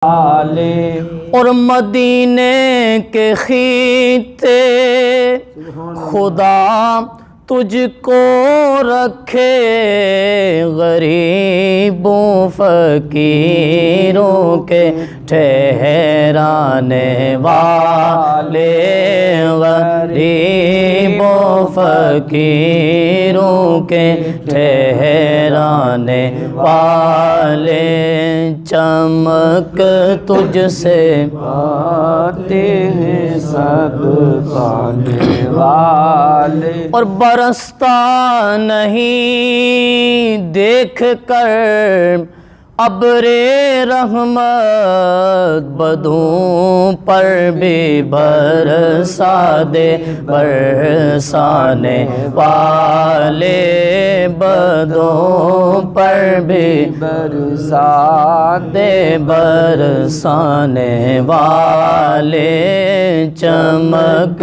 اور مدینے کے خطے خدا تجھ کو رکھے غریبوں فقیروں کے ٹھہرانے والے، غریبوں فقیروں کے ٹھہرانے والے، چمک تجھ سے آتے ہیں سب پانے والے، اور برستا نہیں دیکھ کر ابر رحمت، بدوں پر بھی برسا دے برسانے والے، بدوں پر بھی برسا دے برسانے والے، چمک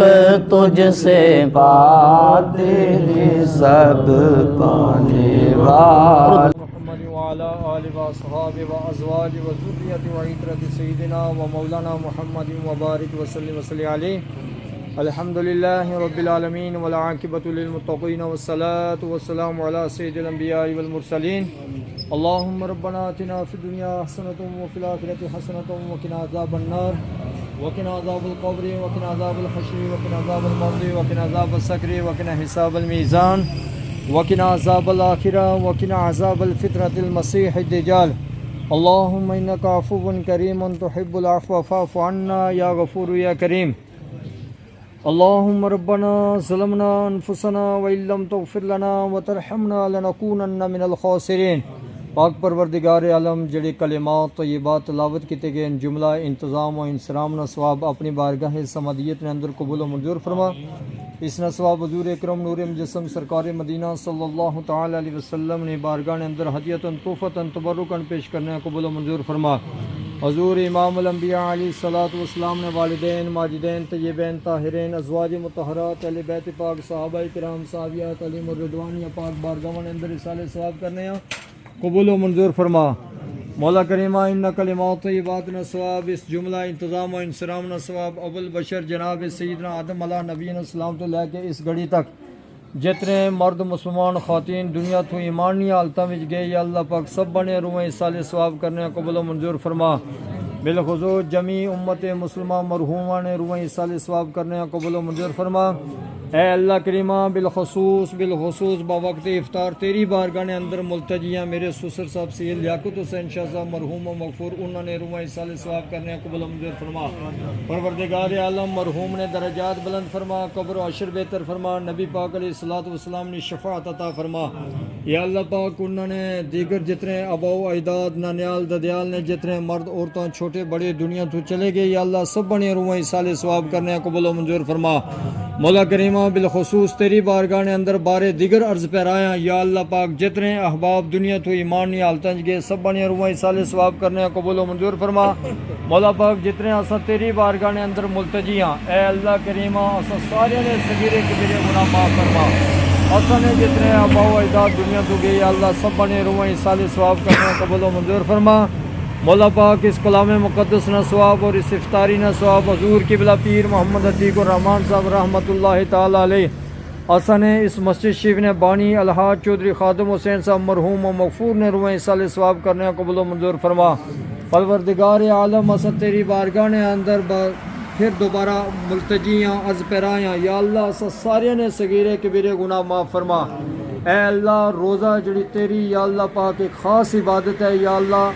تجھ سے پاتے ہیں سب پانے والے۔ وعلى آل وصحاب وازواج وذرية وعترة سيدنا ومولانا محمد وبارك وسلم عليه۔ الحمد لله رب العالمين والعاقبة للمتقين والصلاة والسلام على سيد الأنبياء والمرسلين۔ اللهم ربنا آتنا في الدنيا حسنة وفي الآخرة حسنة وقنا عذاب النار وقنا عذاب القبر وقنا عذاب الحشر وقنا عذاب الموت وقنا عذاب السكر وقنا حساب الميزان وقنا عذاب الآخرة وقنا عذاب الفتنة المسيح الدجال۔ اللهم إنك عفو كريم تحب العفو فاعف عنا يا غفور يا كريم۔ اللهم ربنا ظلمنا أنفسنا وإن لم تغفر لنا وترحمنا لنكونن من الخاسرين۔ پاک پروردگار عالم جڑے کلمات طیبات تلاوت کیتے گئے ان جملہ انتظام و انسرام نہ ثواب اپنی بارگاہ سمدیت نے اندر قبول و منظور فرما۔ اس نہ ثواب حضور اکرم نور مجسم سرکار مدینہ صلی اللہ تعالی علیہ وسلم نے بارگاہ نے اندر ہدیتاً توفتاً تبرکاً پیش کرنے قبول و منظور فرما۔ حضور امام الانبیاء علیہ الصلوۃ والسلام نے والدین ماجدین طیبین طاہرین ازواج مطہرات اہل بیت پاک صحابہ کرام صحابیات علیم الرضوان یا پاک بارگاہ نے اندر اصالہ ثواب کرنے قبول و منظور فرما۔ مولا کریمہ ان کلمات طیبات نہ ثواب اس جملہ انتظام و انسرام نہ ثواب ابو البشر جناب سیدنا آدم علیہ نبینا السلام تو لے کے اس گھڑی تک جتنے مرد مسلمان خواتین دنیا تو ایمانی حالتوں میں گئے یا اللہ پاک سب بنے روئیں اصال ثواب کرنے قبول و منظور فرما۔ بالخصوص جمی امت مسلمہ مرحومہ نے روئیں اصال ثواب کرنے قبول و منظور فرما۔ اے اللہ کریمہ بالخصوص باوقت افطار تیری بارگاہ نے اندر ملتجیاں میرے سسر صاحب سید لیاقت حسین شاہ صاحب مرحوم و مغفور انہوں نے روح اصال ثواب کرنے قبول و منظور فرما۔ پروردگار عالم مرحوم نے درجات بلند فرما، قبر و عشر بہتر فرما، نبی پاک علیہ الصلوۃ والسلام نے شفاعت عطا فرما۔ یا اللہ پاک انہوں نے دیگر جتنے آبا و اجداد نانیال ددیال نے جتنے مرد عورتوں چھوٹے بڑے دنیا تو چلے گئے یا اللہ سب بنے روح اصال ثواب کرنے قبول و منظور فرما۔ مولا کریمہ بالخصوص تیری بارگاہ نے اندر بارے دیگر عرض پیرایا یا اللہ پاک جتنے احباب دنیا تو ایمانی حالتیں گئے سب بنے روح اصال ثواب کرنے قبول و منظور فرما۔ مولا پاک جتنے اساں تیری بارگاہ نے اندر ملتجیاں اے اللہ کریمہ اساں سارے نے صغیرے کبیرے گناہ معاف فرما۔ اساں نے جتنے آبا و اجداد دنیا تو گئے یا اللہ سب بنے روح اصال ثواب کرنے قبول و منظور فرما۔ مولا پاک اس کلام مقدس نہ ثواب اور اس افطاری نہ ثواب حضور قبلہ پیر محمد عتیق الرحمان صاحب رحمۃ اللہ تعالی علیہ اساں نے اس مسجد شریف نے بانی الحاج چودھری خادم حسین صاحب مرحوم و مغفور نے روح اصال ثواب کرنے قبول و منظور فرما۔ پروردگار عالم اساں تیری بارگاہ نے اندر پھر دوبارہ ملتجیاں از پیرایاں یا اللہ اساں سارے نے صغیرے کبیرے گناہ معاف فرما۔ اے اللہ روزہ جڑی تیری یا اللہ پاک ایک خاص عبادت ہے یا اللہ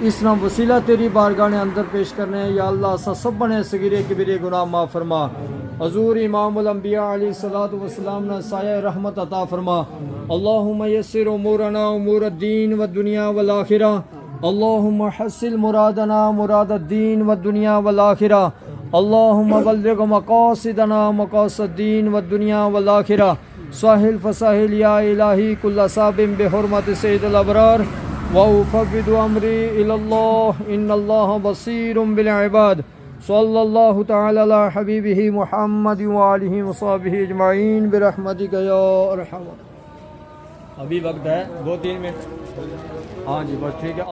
اس نام وسیلہ تیری بارگاہ نے اندر پیش کرنے یا اللہ سب بنے صغیرے کبیرے گناہ معاف فرما۔ حضور امام الانبیاء علیہ الصلوۃ والسلام نے سایہ رحمت عطا فرما۔ اللہم یسر امورنا امور الدین والدنیا والآخرہ، اللہم حصل مرادنا مراد الدین والدنیا والآخرہ، اللہم بلغ مقاصدنا مقاصد الدین والدنیا والآخرہ، ساحل فساحل یا الہی کل صاب بحرمت سید الابرار وَأُفَوِّضُ أَمْرِي إِلَى اللَّهِ إِنَّ اللَّهَ بَصِيرٌ بِالْعِبَادِ صلی اللہ تعالی علی حبیبہ محمد وآلہ وصحبہ اجمعین برحمتک یا ارحم۔ ابھی وقت ہے 2-3 منٹ، ہاں جی بس ٹھیک ہے۔